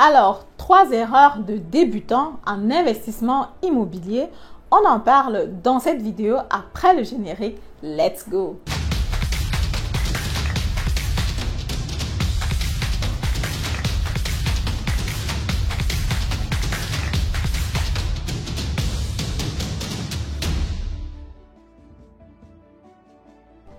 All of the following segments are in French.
Alors, 3 erreurs de débutants en investissement immobilier. On en parle dans cette vidéo après le générique. Let's go!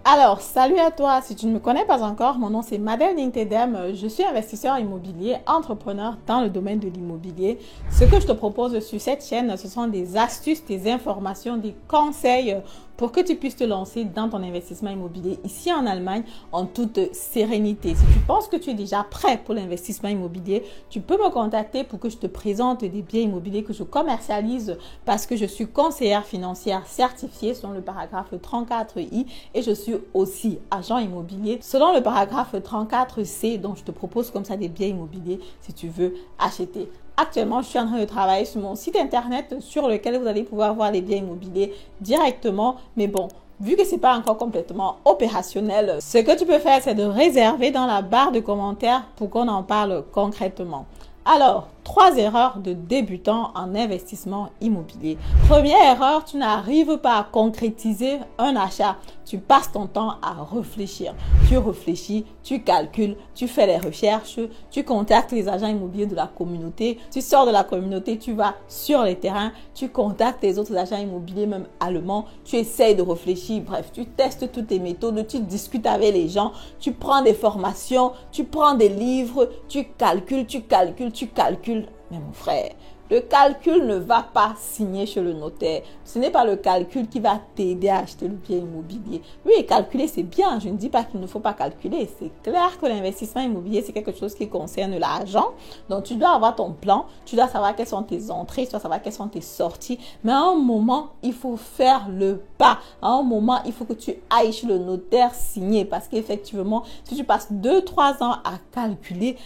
Alors, salut à toi. Si tu ne me connais pas encore, mon nom c'est Madeleine Ntedem. Je suis investisseur immobilier, entrepreneur dans le domaine de l'immobilier. Ce que je te propose sur cette chaîne, ce sont des astuces, des informations, des conseils pour que tu puisses te lancer dans ton investissement immobilier ici en Allemagne en toute sérénité. Si tu penses que tu es déjà prêt pour l'investissement immobilier, tu peux me contacter pour que je te présente des biens immobiliers que je commercialise parce que je suis conseillère financière certifiée selon le paragraphe 34i et je suis aussi agent immobilier selon le paragraphe 34c. Donc, je te propose comme ça des biens immobiliers si tu veux acheter. Actuellement, je suis en train de travailler sur mon site internet sur lequel vous allez pouvoir voir les biens immobiliers directement. Mais bon, vu que ce n'est pas encore complètement opérationnel, ce que tu peux faire, c'est de réserver dans la barre de commentaires pour qu'on en parle concrètement. Alors, 3 erreurs de débutants en investissement immobilier. Première erreur, tu n'arrives pas à concrétiser un achat. Tu passes ton temps à réfléchir. Tu réfléchis, tu calcules, tu fais les recherches, tu contactes les agents immobiliers de la communauté. Tu sors de la communauté, tu vas sur les terrains, tu contactes les autres agents immobiliers, même allemands. Tu essayes de réfléchir, bref, tu testes toutes tes méthodes, tu discutes avec les gens, tu prends des formations, tu prends des livres, tu calcules, tu calcules, tu calcules. Mais mon frère, le calcul ne va pas signer chez le notaire. Ce n'est pas le calcul qui va t'aider à acheter le bien immobilier. Oui, calculer, c'est bien. Je ne dis pas qu'il ne faut pas calculer. C'est clair que l'investissement immobilier, c'est quelque chose qui concerne l'argent. Donc, tu dois avoir ton plan. Tu dois savoir quelles sont tes entrées. Tu dois savoir quelles sont tes sorties. Mais à un moment, il faut faire le pas. À un moment, il faut que tu ailles chez le notaire signer. Parce qu'effectivement, si tu passes 2-3 ans à calculer,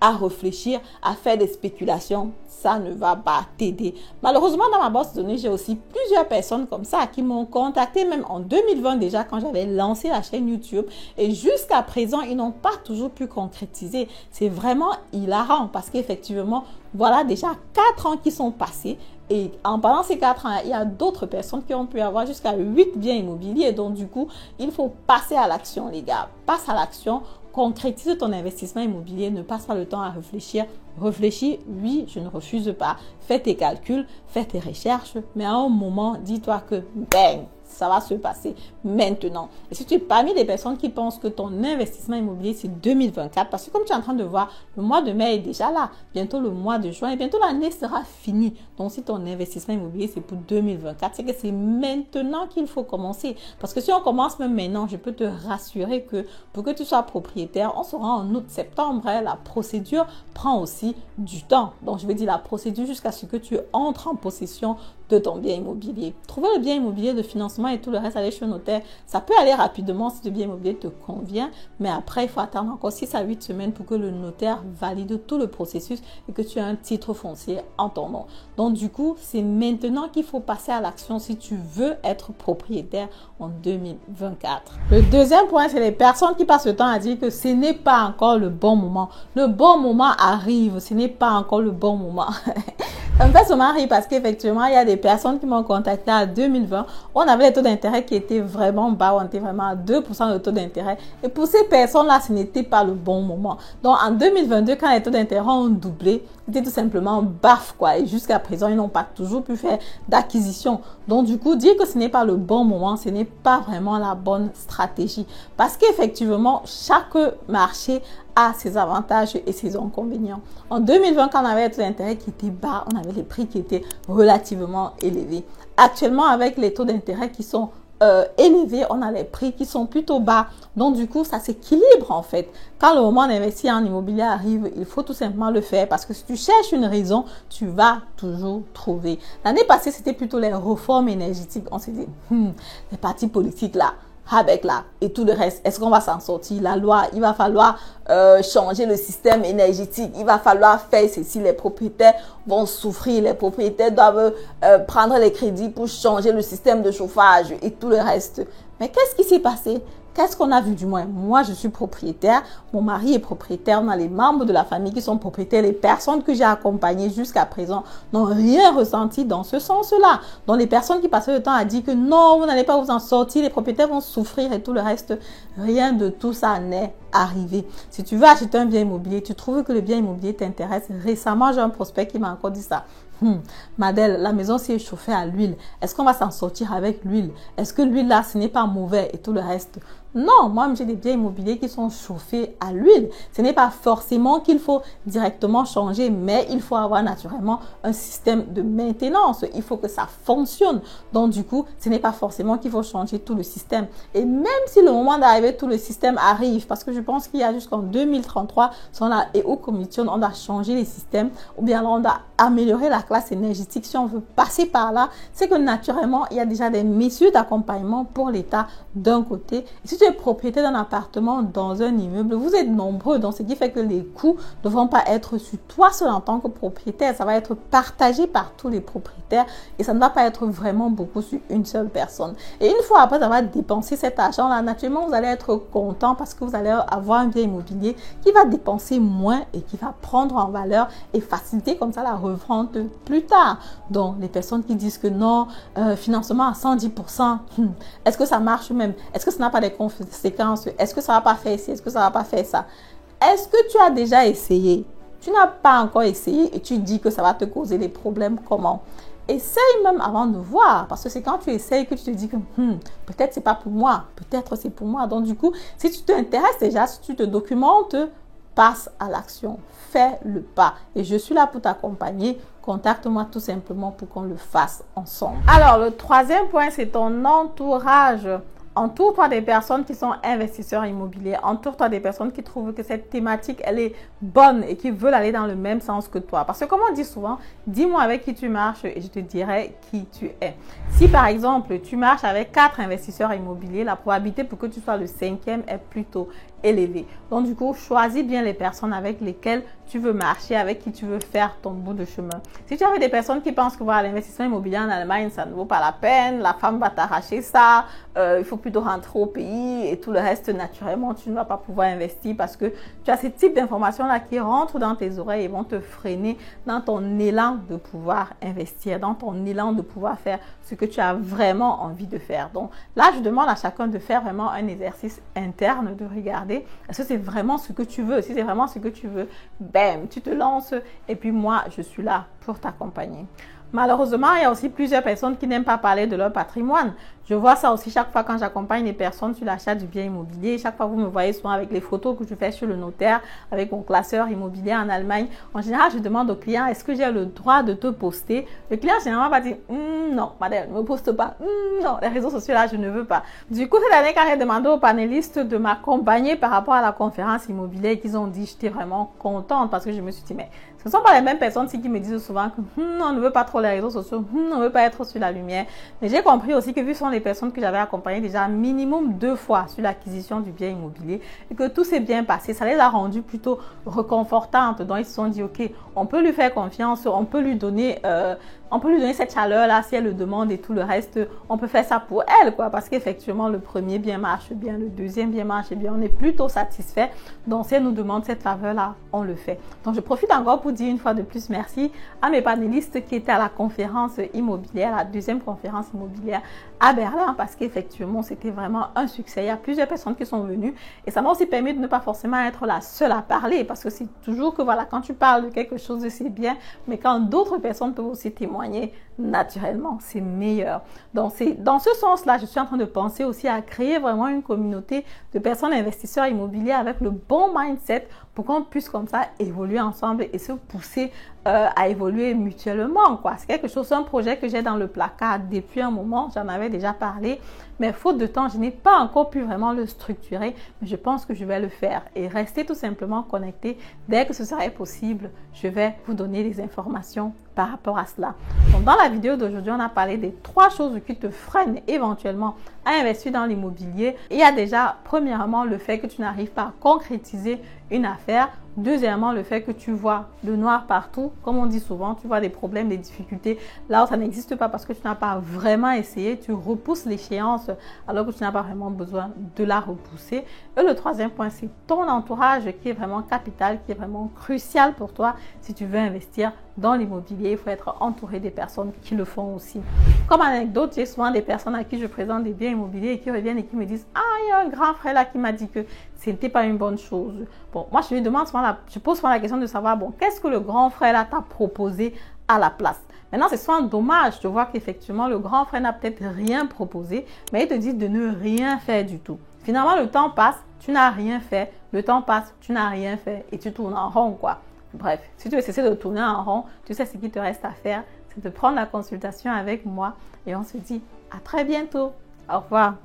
à réfléchir, à faire des spéculations, ça ne va pas t'aider. Malheureusement, dans ma base de données, j'ai aussi plusieurs personnes comme ça qui m'ont contacté même en 2020 déjà quand j'avais lancé la chaîne YouTube. Et jusqu'à présent, ils n'ont pas toujours pu concrétiser. C'est vraiment hilarant parce qu'effectivement, voilà déjà 4 ans qui sont passés. Et en pendant ces 4 ans, il y a d'autres personnes qui ont pu avoir jusqu'à 8 biens immobiliers. Donc, du coup, il faut passer à l'action, les gars. Passe à l'action. Concrétise ton investissement immobilier. Ne passe pas le temps à réfléchir. Réfléchis, oui, je ne refuse pas. Fais tes calculs, fais tes recherches. Mais à un moment, dis-toi que, bang, ça va se passer maintenant. Et si tu es parmi les personnes qui pensent que ton investissement immobilier, c'est 2024, parce que comme tu es en train de voir, le mois de mai est déjà là, bientôt le mois de juin, et bientôt l'année sera finie. Donc, si ton investissement immobilier, c'est pour 2024, c'est que c'est maintenant qu'il faut commencer. Parce que si on commence même maintenant, je peux te rassurer que pour que tu sois propriétaire, on sera en août-septembre. La procédure prend aussi du temps. Donc, je veux dire la procédure jusqu'à ce que tu entres en possession de ton bien immobilier. Trouver le bien immobilier de financement et tout le reste, aller chez le notaire, ça peut aller rapidement si le bien immobilier te convient, mais après, il faut attendre encore 6 à 8 semaines pour que le notaire valide tout le processus et que tu aies un titre foncier en ton nom. Donc, du coup, c'est maintenant qu'il faut passer à l'action si tu veux être propriétaire en 2024. Le deuxième point, c'est les personnes qui passent le temps à dire que ce n'est pas encore le bon moment. Le bon moment arrive, ce n'est pas encore le bon moment. Ça me fait souvent rire parce qu'effectivement, il y a des personnes qui m'ont contacté en 2020. On avait les taux d'intérêt qui étaient vraiment bas. On était vraiment à 2% de taux d'intérêt. Et pour ces personnes-là, ce n'était pas le bon moment. Donc, en 2022, quand les taux d'intérêt ont doublé, c'était tout simplement baf, quoi. Et jusqu'à présent, ils n'ont pas toujours pu faire d'acquisition. Donc, du coup, dire que ce n'est pas le bon moment, ce n'est pas vraiment la bonne stratégie. Parce qu'effectivement, chaque marché a ses avantages et ses inconvénients. En 2020, quand on avait les taux d'intérêt qui étaient bas, on avait les prix qui étaient relativement élevés. Actuellement, avec les taux d'intérêt qui sont élevés, on a les prix qui sont plutôt bas. Donc, du coup, ça s'équilibre en fait. Quand le moment d'investir en immobilier arrive, il faut tout simplement le faire parce que si tu cherches une raison, tu vas toujours trouver. L'année passée, c'était plutôt les réformes énergétiques. On s'est dit, les partis politiques là, avec là et tout le reste, est-ce qu'on va s'en sortir? La loi, il va falloir changer le système énergétique, il va falloir faire ceci, les propriétaires vont souffrir, les propriétaires doivent prendre les crédits pour changer le système de chauffage et tout le reste. Mais qu'est-ce qui s'est passé? Qu'est-ce qu'on a vu du moins? Moi, je suis propriétaire, mon mari est propriétaire, on a les membres de la famille qui sont propriétaires, les personnes que j'ai accompagnées jusqu'à présent n'ont rien ressenti dans ce sens-là. Donc, les personnes qui passaient le temps à dire que non, vous n'allez pas vous en sortir, les propriétaires vont souffrir et tout le reste, rien de tout ça n'est arrivé. Si tu veux acheter un bien immobilier, tu trouves que le bien immobilier t'intéresse. Récemment, j'ai un prospect qui m'a encore dit ça. Madèle, la maison s'est chauffée à l'huile. Est-ce qu'on va s'en sortir avec l'huile? Est-ce que l'huile là, ce n'est pas mauvais et tout le reste? Non, moi j'ai des biens immobiliers qui sont chauffés à l'huile. Ce n'est pas forcément qu'il faut directement changer, mais il faut avoir naturellement un système de maintenance. Il faut que ça fonctionne. Donc du coup, ce n'est pas forcément qu'il faut changer tout le système. Et même si le moment d'arriver, tout le système arrive, parce que je pense qu'il y a jusqu'en 2033, si on a EO Commission, on doit changer les systèmes, ou bien alors on doit améliorer la classe énergétique. Si on veut passer par là, c'est que naturellement, il y a déjà des mesures d'accompagnement pour l'État d'un côté. Et si tu es propriétaire d'un appartement dans un immeuble, vous êtes nombreux, donc ce qui fait que les coûts ne vont pas être sur toi seul en tant que propriétaire, ça va être partagé par tous les propriétaires et ça ne va pas être vraiment beaucoup sur une seule personne. Et une fois après avoir dépensé cet argent-là, naturellement, vous allez être content parce que vous allez avoir un bien immobilier qui va dépenser moins et qui va prendre en valeur et faciliter comme ça la revente plus tard. Donc, les personnes qui disent que non, financement à 110%, est-ce que ça marche même? Est-ce que ça n'a pas des conséquences? Est-ce que ça va pas faire ci? Est-ce que ça va pas faire ça? Est-ce que tu as déjà essayé? Tu n'as pas encore essayé et tu dis que ça va te causer des problèmes. Comment? Essaye même avant de voir, parce que c'est quand tu essayes que tu te dis que peut-être c'est pas pour moi, peut-être c'est pour moi. Donc du coup, si tu t'intéresses déjà, si tu te documentes, passe à l'action, fais le pas. Et je suis là pour t'accompagner. Contacte-moi tout simplement pour qu'on le fasse ensemble. Alors, le troisième point, c'est ton entourage. Entoure-toi des personnes qui sont investisseurs immobiliers. Entoure-toi des personnes qui trouvent que cette thématique, elle est bonne et qui veulent aller dans le même sens que toi. Parce que comme on dit souvent, dis-moi avec qui tu marches et je te dirai qui tu es. Si par exemple, tu marches avec 4 investisseurs immobiliers, la probabilité pour que tu sois le 5e est plutôt élevée. Donc du coup, choisis bien les personnes avec lesquelles tu veux marcher, avec qui tu veux faire ton bout de chemin. Si tu avais des personnes qui pensent que voilà, l'investissement immobilier en Allemagne, ça ne vaut pas la peine, la femme va t'arracher ça, il faut plutôt rentrer au pays et tout le reste, naturellement, tu ne vas pas pouvoir investir parce que tu as ce type d'informations-là qui rentrent dans tes oreilles et vont te freiner dans ton élan de pouvoir investir, dans ton élan de pouvoir faire ce que tu as vraiment envie de faire. Donc là, je demande à chacun de faire vraiment un exercice interne, de regarder est-ce que c'est vraiment ce que tu veux. Si c'est vraiment ce que tu veux, bam, tu te lances et puis moi, je suis là pour t'accompagner. Malheureusement, il y a aussi plusieurs personnes qui n'aiment pas parler de leur patrimoine. Je vois ça aussi chaque fois quand j'accompagne les personnes sur l'achat du bien immobilier. Chaque fois, vous me voyez souvent avec les photos que je fais chez le notaire, avec mon classeur immobilier en Allemagne. En général, je demande au client, est-ce que j'ai le droit de te poster? Le client, généralement, va dire, non, madame, ne me poste pas. Non, les réseaux sociaux, là, je ne veux pas. Du coup, cette année, quand j'ai demandé aux panélistes de m'accompagner par rapport à la conférence immobilière, qu'ils ont dit, j'étais vraiment contente parce que je me suis dit, mais ce ne sont pas les mêmes personnes qui me disent souvent que on ne veut pas trop les réseaux sociaux, on ne veut pas être sur la lumière. Mais j'ai compris aussi que vu ce sont les personnes que j'avais accompagnées déjà minimum 2 fois sur l'acquisition du bien immobilier et que tout s'est bien passé, ça les a rendues plutôt reconfortantes. Donc ils se sont dit, ok, on peut lui faire confiance, on peut lui donner cette chaleur-là si elle le demande et tout le reste, on peut faire ça pour elle, quoi. Parce qu'effectivement, le premier bien marche bien, le deuxième bien marche bien, on est plutôt satisfait. Donc si elle nous demande cette faveur-là, on le fait. Donc je profite encore pour dire une fois de plus merci à mes panélistes qui étaient à la conférence immobilière, la deuxième conférence immobilière à Berlin, parce qu'effectivement, c'était vraiment un succès. Il y a plusieurs personnes qui sont venues et ça m'a aussi permis de ne pas forcément être la seule à parler, parce que c'est toujours que voilà, quand tu parles de quelque chose, c'est bien, mais quand d'autres personnes peuvent aussi témoigner, naturellement, c'est meilleur. Donc, c'est dans ce sens-là, je suis en train de penser aussi à créer vraiment une communauté de personnes investisseurs immobiliers avec le bon mindset pour qu'on puisse comme ça évoluer ensemble et se pousser à évoluer mutuellement, quoi. C'est quelque chose, c'est un projet que j'ai dans le placard depuis un moment, j'en avais déjà parlé, mais faute de temps, je n'ai pas encore pu vraiment le structurer, mais je pense que je vais le faire et rester tout simplement connecté. Dès que ce serait possible, je vais vous donner des informations par rapport à cela. Donc, dans la vidéo d'aujourd'hui, on a parlé des 3 choses qui te freinent éventuellement à investir dans l'immobilier. Il y a déjà, premièrement, le fait que tu n'arrives pas à concrétiser une affaire. Deuxièmement, le fait que tu vois le noir partout, comme on dit souvent, tu vois des problèmes, des difficultés, là où ça n'existe pas parce que tu n'as pas vraiment essayé, tu repousses l'échéance alors que tu n'as pas vraiment besoin de la repousser. Et le troisième point, c'est ton entourage qui est vraiment capital, qui est vraiment crucial pour toi si tu veux investir dans l'immobilier. Il faut être entouré des personnes qui le font aussi. Comme anecdote, j'ai souvent des personnes à qui je présente des biens immobiliers et qui reviennent et qui me disent « Ah, il y a un grand frère là qui m'a dit que ce n'était pas une bonne chose. » Bon, moi, je pose souvent la question de savoir, bon, qu'est-ce que le grand frère là t'a proposé à la place? Maintenant, c'est souvent dommage de voir qu'effectivement, le grand frère n'a peut-être rien proposé, mais il te dit de ne rien faire du tout. Finalement, le temps passe, tu n'as rien fait. Le temps passe, tu n'as rien fait et tu tournes en rond, quoi. Bref, si tu veux cesser de tourner en rond, tu sais ce qu'il te reste à faire, c'est de prendre la consultation avec moi et on se dit à très bientôt. Au revoir.